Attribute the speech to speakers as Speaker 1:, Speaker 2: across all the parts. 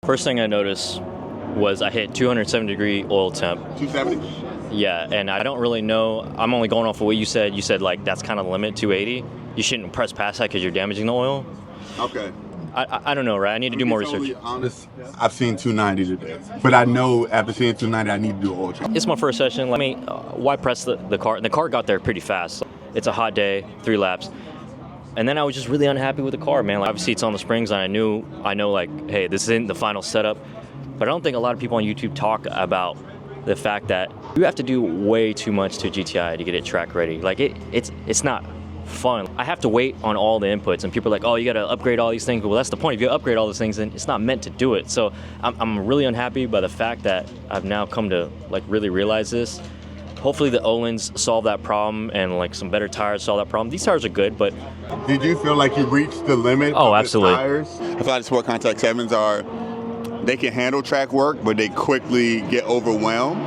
Speaker 1: First thing I noticed was I hit 270-degree oil temp.
Speaker 2: 270?
Speaker 1: Yeah, and I don't really know. I'm only going off of what you said. You said, like, that's kind of the limit, 280. You shouldn't press past that because you're damaging the oil.
Speaker 2: Okay.
Speaker 1: I don't know, right? I need to do more research.
Speaker 2: Honest, I've seen 290 today. But I know after seeing 290, I need to do an oil change.
Speaker 1: It's my first session. Why press the car? The car got there pretty fast. It's a hot day, 3 laps. And then I was just really unhappy with the car, man. Like, obviously, it's on the springs, and I know, like, hey, this isn't the final setup. But I don't think a lot of people on YouTube talk about the fact that you have to do way too much to a GTI to get it track ready. Like, it's not fun. I have to wait on all the inputs, and people are like, oh, you gotta upgrade all these things. Well, that's the point. If you upgrade all these things, then it's not meant to do it. So I'm really unhappy by the fact that I've now come to, like, really realize this. Hopefully the Öhlins solve that problem, and, like, some better tires solve that problem. These tires are good, but...
Speaker 2: Did you feel like you reached the limit
Speaker 1: of
Speaker 2: absolutely.
Speaker 1: The
Speaker 2: tires? I feel like the Sport Contact 7s they can handle track work, but they quickly get overwhelmed.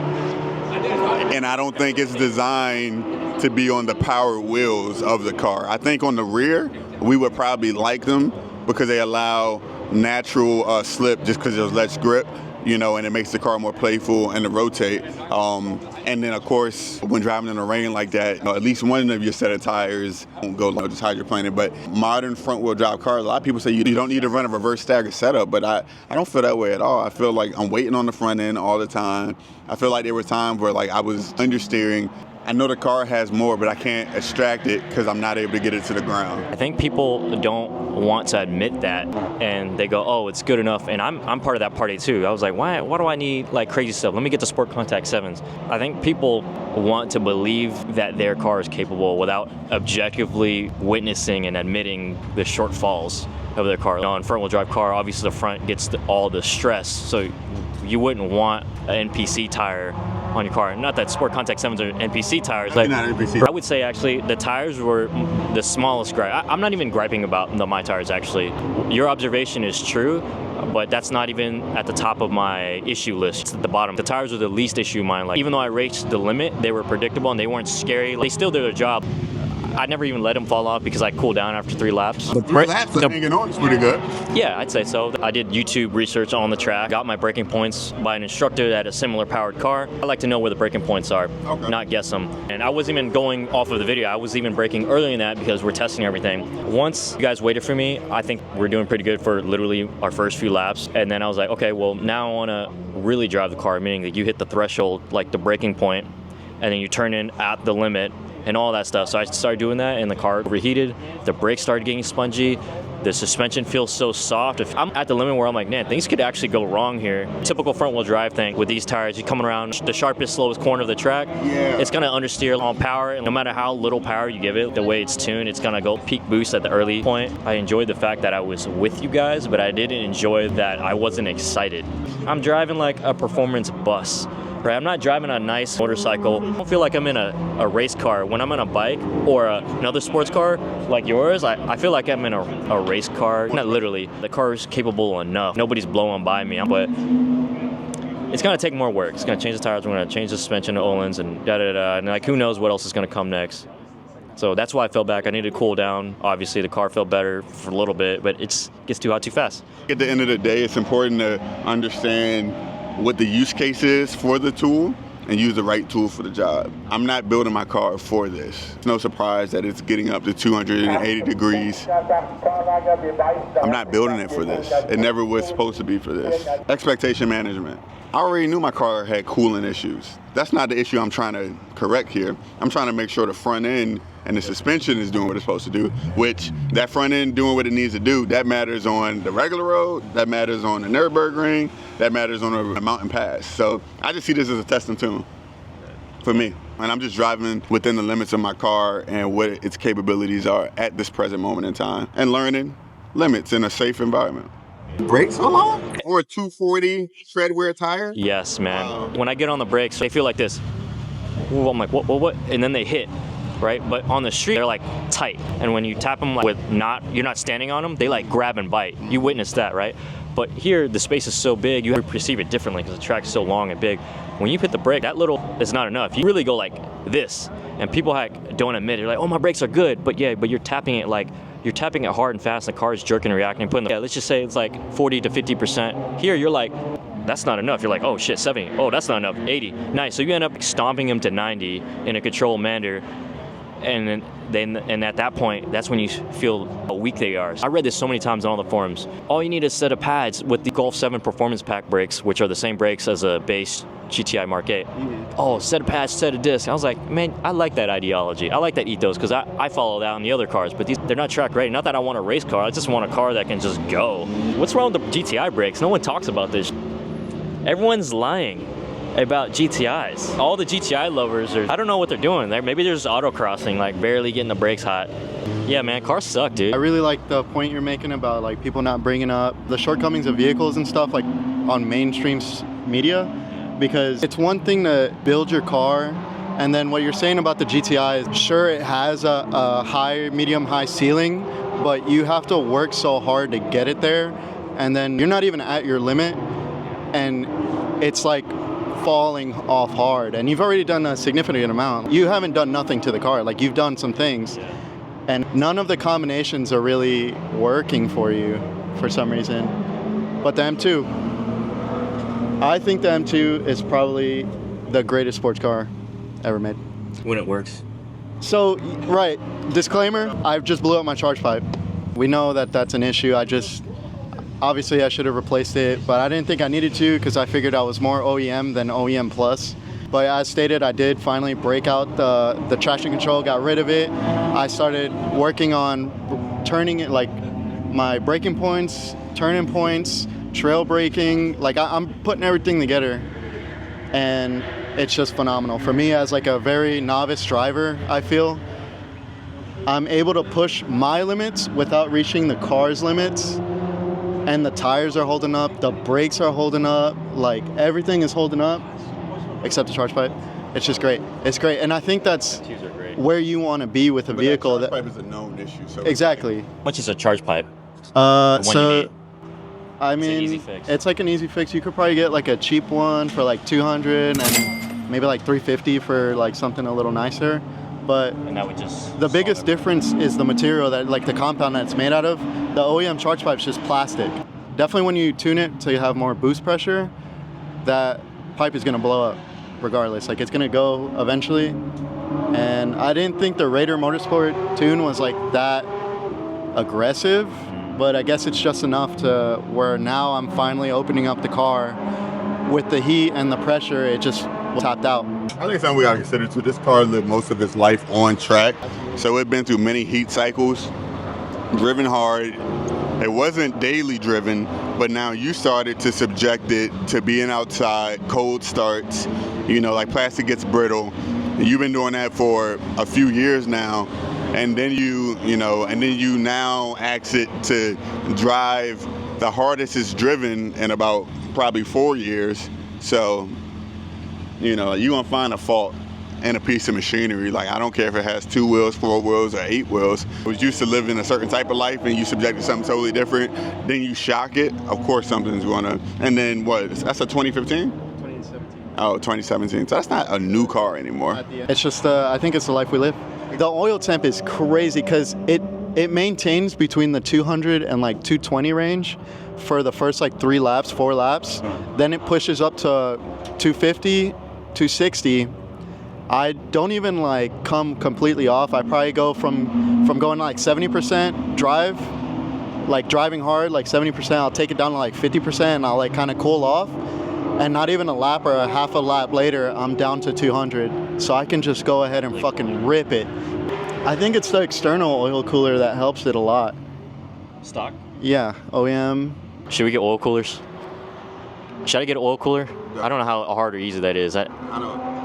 Speaker 2: And I don't think it's designed to be on the power wheels of the car. I think on the rear, we would probably like them because they allow natural slip just because there's less grip, you know, and it makes the car more playful and to rotate. And then, of course, when driving in the rain like that, at least one of your set of tires won't go just hydroplaning. But modern front-wheel drive cars, a lot of people say you don't need to run a reverse stagger setup, but I don't feel that way at all. I feel like I'm waiting on the front end all the time. I feel like there were times where, like, I was understeering. I know the car has more, but I can't extract it because I'm not able to get it to the ground.
Speaker 1: I think people don't want to admit that, and they go, oh, it's good enough. And I'm part of that party too. I was like, why do I need, like, crazy stuff? Let me get the Sport Contact 7s. I think people want to believe that their car is capable without objectively witnessing and admitting the shortfalls of their car. On a front-wheel drive car, obviously the front gets all the stress, so you wouldn't want an NPC tire on your car. Not that Sport Contact 7s are NPC tires. Like,
Speaker 2: not NPC.
Speaker 1: I would say, actually, the tires were the smallest gripe. I'm not even griping about my tires, actually. Your observation is true, but that's not even at the top of my issue list. It's at the bottom. The tires are the least issue of mine. Like, even though I raced the limit, they were predictable and they weren't scary. They still did their job. I never even let them fall off because I cooled down after 3 laps.
Speaker 2: 3 laps, hanging on is pretty good.
Speaker 1: Yeah, I'd say so. I did YouTube research on the track, got my braking points by an instructor that had a similar powered car. I like to know where the braking points are, not guess them. And I wasn't even going off of the video. I was even braking earlier than that because we're testing everything. Once you guys waited for me, I think we're doing pretty good for literally our first few laps. And then I was like, okay, well, now I want to really drive the car, meaning that you hit the threshold, like the braking point, and then you turn in at the limit, and all that stuff. So I started doing that, and the car overheated. The brakes started getting spongy. The suspension feels so soft. If I'm at the limit where I'm like, man, things could actually go wrong here. Typical front-wheel drive thing with these tires. You're coming around the sharpest, slowest corner of the track.
Speaker 2: Yeah.
Speaker 1: It's gonna understeer on power, and no matter how little power you give it, the way it's tuned, it's gonna go peak boost at the early point. I enjoyed the fact that I was with you guys, but I didn't enjoy that I wasn't excited. I'm driving like a performance bus. Right, I'm not driving a nice motorcycle. I don't feel like I'm in a race car. When I'm on a bike or another sports car like yours, I feel like I'm in a race car. Not literally. The car is capable enough. Nobody's blowing by me, but it's gonna take more work. It's gonna change the tires. We're gonna change the suspension to Öhlins and da-da-da. And, like, who knows what else is gonna come next. So that's why I fell back. I needed to cool down. Obviously, the car felt better for a little bit, but it gets too hot too fast.
Speaker 2: At the end of the day, it's important to understand what the use case is for the tool and use the right tool for the job. I'm not building my car for this. It's no surprise that it's getting up to 280 degrees. I'm not building it for this. It never was supposed to be for this. Expectation management. I already knew my car had cooling issues. That's not the issue I'm trying to correct here. I'm trying to make sure the front end and the suspension is doing what it's supposed to do, which that front end doing what it needs to do, that matters on the regular road, that matters on the Nürburgring, that matters on a mountain pass. So I just see this as a test and tune for me. And I'm just driving within the limits of my car and what its capabilities are at this present moment in time and learning limits in a safe environment. Brakes are long? Or a 240 tread wear tire?
Speaker 1: Yes, man. When I get on the brakes, they feel like this. Ooh, I'm like, what? And then they hit. Right, but on the street they're like tight, and when you tap them, like, you're not standing on them, they like grab and bite. You witness that, right? But here the space is so big, you perceive it differently because the track's so long and big. When you hit the brake, that little is not enough. You really go like this, and people don't admit it. They're like, oh, my brakes are good, but yeah, but you're tapping it like you're tapping it hard and fast, and the car is jerking and reacting, putting let's just say it's like 40 to 50%. Here, you're like, that's not enough. You're like, oh shit, 70. Oh, that's not enough. 80. Nice. So you end up stomping them to 90 in a controlled manner. And then at that point, that's when you feel how weak they are. I read this so many times on all the forums. All you need is a set of pads with the Golf 7 Performance Pack brakes, which are the same brakes as a base GTI Mark 8. Oh, set of pads, set of discs. I was like, man, I like that ideology. I like that ethos because I follow that on the other cars, but they're not track ready. Not that I want a race car. I just want a car that can just go. What's wrong with the GTI brakes? No one talks about this. Everyone's lying about GTIs. All the GTI lovers I don't know what they're doing. Maybe they're just autocrossing, like barely getting the brakes hot. Yeah, man, cars suck, dude.
Speaker 3: I really like the point you're making about like people not bringing up the shortcomings of vehicles and stuff like on mainstream media, because it's one thing to build your car, and then what you're saying about the GTI is sure it has a high, medium, high ceiling, but you have to work so hard to get it there, and then you're not even at your limit, and it's like falling off hard, and you've already done a significant amount. You haven't done nothing to the car, like you've done some things, and none of the combinations are really working for you for some reason. But the M2, I think the M2 is probably the greatest sports car ever made.
Speaker 1: When it works.
Speaker 3: So, right, disclaimer, I just blew up my charge pipe. We know that that's an issue. Obviously, I should have replaced it, but I didn't think I needed to because I figured I was more OEM than OEM plus. But as stated, I did finally break out the traction control, got rid of it. I started working on turning it, like my braking points, turning points, trail braking. Like I'm putting everything together, and it's just phenomenal. For me, as like a very novice driver, I feel I'm able to push my limits without reaching the car's limits. And the tires are holding up, the brakes are holding up, like everything is holding up except the charge pipe. It's just great. It's great. And I think that's where you want to be with a vehicle.
Speaker 2: That charge pipe is a known issue. So
Speaker 3: exactly.
Speaker 1: How much is a charge pipe?
Speaker 3: So I mean,
Speaker 1: easy fix.
Speaker 3: it's like an easy fix. You could probably get like a cheap one for like 200 and maybe like 350 for like something a little nicer. But
Speaker 1: And that would just
Speaker 3: the biggest difference is the material, that like the compound that it's made out of. The OEM charge pipe is just plastic. Definitely when you tune it to have more boost pressure, that pipe is gonna blow up regardless. Like it's gonna go eventually. And I didn't think the Raider Motorsport tune was like that aggressive, but I guess it's just enough to where now I'm finally opening up the car with the heat and the pressure. It just tapped out.
Speaker 2: I think it's something we gotta consider too. This car lived most of its life on track, so it's been through many heat cycles, driven hard. It wasn't daily driven, but now you started to subject it to being outside, cold starts, like plastic gets brittle. You've been doing that for a few years now, and then you now ask it to drive the hardest it's driven in about probably 4 years. So, you're gonna find a fault in a piece of machinery. Like, I don't care if it has 2 wheels, 4 wheels, or 8 wheels. I was used to living a certain type of life, and you subject it to something totally different. Then you shock it. Of course, something's gonna. And then what? That's a 2015.
Speaker 3: 2017.
Speaker 2: Oh, 2017. So that's not a new car anymore.
Speaker 3: It's just, I think it's the life we live. The oil temp is crazy because it maintains between the 200 and like 220 range for the first like 4 laps. Then it pushes up to 250, 260. I don't even like come completely off. I probably go from going like 70% drive, like driving hard, like 70%, I'll take it down to like 50% and I'll like kind of cool off. And not even a lap or a half a lap later, I'm down to 200. So I can just go ahead and fucking rip it. I think it's the external oil cooler that helps it a lot.
Speaker 1: Stock?
Speaker 3: Yeah, OEM.
Speaker 1: Should we get oil coolers? Should I get an oil cooler? I don't know how hard or easy that is.
Speaker 2: I know.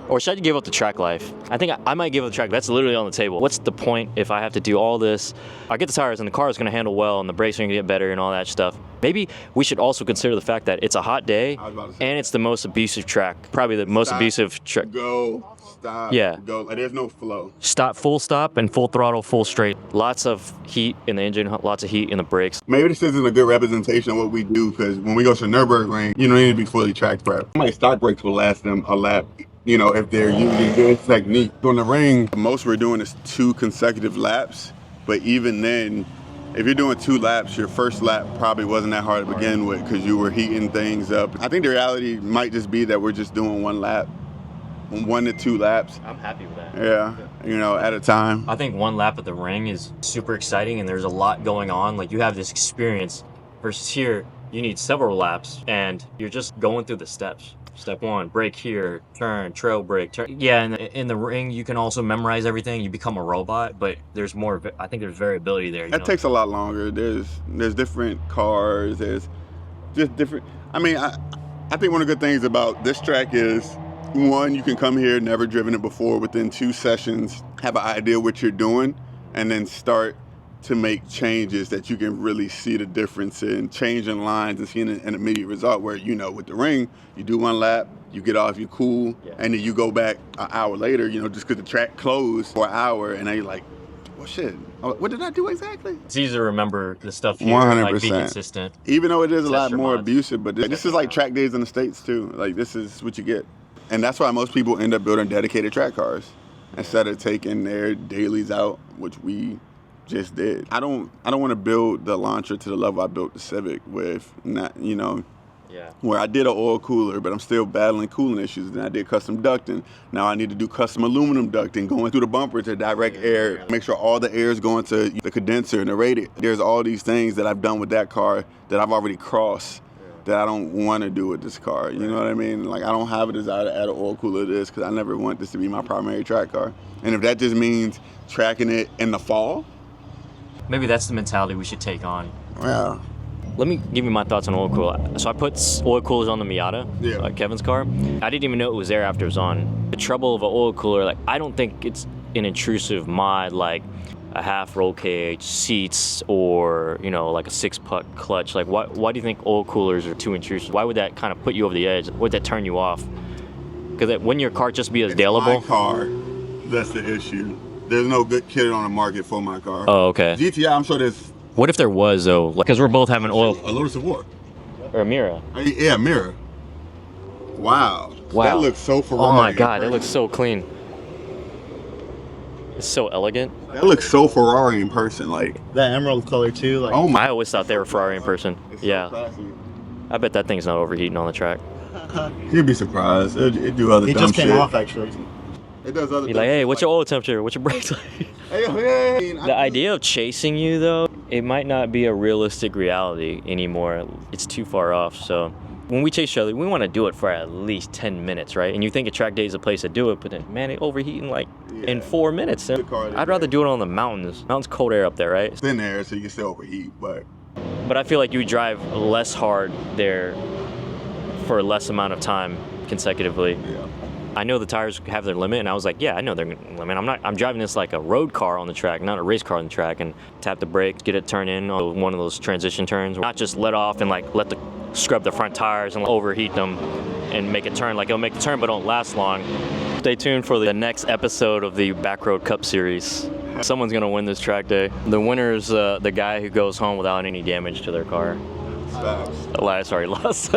Speaker 1: Or should I give up the track life? I think I might give up the track. That's literally on the table. What's the point if I have to do all this? I get the tires and the car is going to handle well and the brakes are going to get better and all that stuff. Maybe we should also consider the fact that it's a hot day and it's the most abusive track. Probably the most abusive track.
Speaker 2: Go, stop,
Speaker 1: yeah.
Speaker 2: Go. Like, there's no flow.
Speaker 1: Full stop and full throttle, full straight. Lots of heat in the engine, lots of heat in the brakes.
Speaker 2: Maybe this isn't a good representation of what we do, because when we go to Nürburgring, you don't need to be fully track prepped. My stock brakes will last them a lap. If they're using good technique. On the ring, most we're doing is 2 consecutive laps, But even then, if you're doing 2 laps, your first lap probably wasn't that hard to begin with because you were heating things up. I think the reality might just be that we're just doing 1 lap, 1 to 2 laps.
Speaker 1: I'm happy with that.
Speaker 2: Yeah, you know, at a time.
Speaker 1: I think 1 lap at the ring is super exciting and there's a lot going on. Like you have this experience versus here, you need several laps and you're just going through the steps. Step 1, brake here, turn, trail brake, turn. Yeah, and in the ring, you can also memorize everything. You become a robot, but there's more, I think there's variability there.
Speaker 2: That takes a lot longer. There's different cars. There's just different. I mean, I think one of the good things about this track is, 1, you can come here, never driven it before, within 2 sessions, have an idea what you're doing, and then start to make changes that you can really see the difference in changing lines and seeing an immediate result. Where, you know, with the ring, you do 1 lap, you get off, you cool, and then you go back an hour later, you know, just because the track closed for an hour, and then you're like, well, shit, what did I do exactly?
Speaker 1: It's easy to remember the stuff here,
Speaker 2: 100%.
Speaker 1: like be consistent.
Speaker 2: Even though it is a lot
Speaker 1: your
Speaker 2: more
Speaker 1: mods.
Speaker 2: abusive, but this is like track days in the States too. Like, this is what you get. And that's why most people end up building dedicated track cars instead of taking their dailies out, which we just did. I don't want to build the Elantra to the level I built the Civic with, not, you know, where I did an oil cooler, but I'm still battling cooling issues. Then I did custom ducting. Now I need to do custom aluminum ducting, going through the bumper to direct air, make sure all the air is going to the condenser and the radiator. There's all these things that I've done with that car that I've already crossed that I don't want to do with this car. You know what I mean? Like, I don't have a desire to add an oil cooler to this because I never want this to be my primary track car. And if that just means tracking it in the fall,
Speaker 1: Maybe that's the mentality we should take on.
Speaker 2: yeah.
Speaker 1: Let me give you my thoughts on oil cooler. So I put oil coolers on the Miata, Kevin's car. I didn't even know it was there after it was on. The trouble of an oil cooler, like, I don't think it's an intrusive mod like a half roll cage, seats, or, you know, like a 6-puck clutch. Like, why do you think oil coolers are too intrusive? Why would that kind of put you over the edge? Would that turn you off? Because wouldn't your car just be as daleable?
Speaker 2: My car, that's the issue. There's no good kit on the market for my car.
Speaker 1: Oh, okay.
Speaker 2: GTI, I'm sure there's.
Speaker 1: What if there was, though? Because we're both having oil.
Speaker 2: A Lotus Award.
Speaker 1: Or a Mira.
Speaker 2: Yeah, Mirror. Wow. That looks so Ferrari.
Speaker 1: Oh my God, that looks so clean. It's so elegant.
Speaker 2: That looks so Ferrari in person, like.
Speaker 3: That emerald color too, like.
Speaker 2: Oh my.
Speaker 1: I always thought they were Ferrari in person.
Speaker 2: It's so
Speaker 1: Yeah.
Speaker 2: classy.
Speaker 1: I bet that thing's not overheating on the track.
Speaker 2: You'd be surprised. It do other
Speaker 3: It
Speaker 2: dumb
Speaker 3: just came
Speaker 2: shit.
Speaker 3: off actually.
Speaker 2: It does other.
Speaker 1: Be like, hey, what's your oil temperature? What's your brakes like? The idea of chasing you, though, it might not be a realistic reality anymore. It's too far off. So when we chase each other, we want to do it for at least 10 minutes, right? And you think a track day is a place to do it, but then, man, it overheating like in 4 minutes. I'd rather do it on the mountains. Mountains, cold air up there, right?
Speaker 2: Thin air, so you can still overheat, but.
Speaker 1: But I feel like you drive less hard there for a less amount of time consecutively.
Speaker 2: Yeah.
Speaker 1: I know the tires have their limit, and I was like, yeah, I know their limit. I'm driving this like a road car on the track, not a race car on the track, and tap the brakes, get it turned in on one of those transition turns. Not just let off and like scrub the front tires and overheat them and make it turn. Like, it'll make the turn, but don't last long. Stay tuned for the next episode of the Backroad Cup Series. Someone's gonna win this track day. The winner is the guy who goes home without any damage to their car.
Speaker 2: Facts.
Speaker 1: Sorry, lost.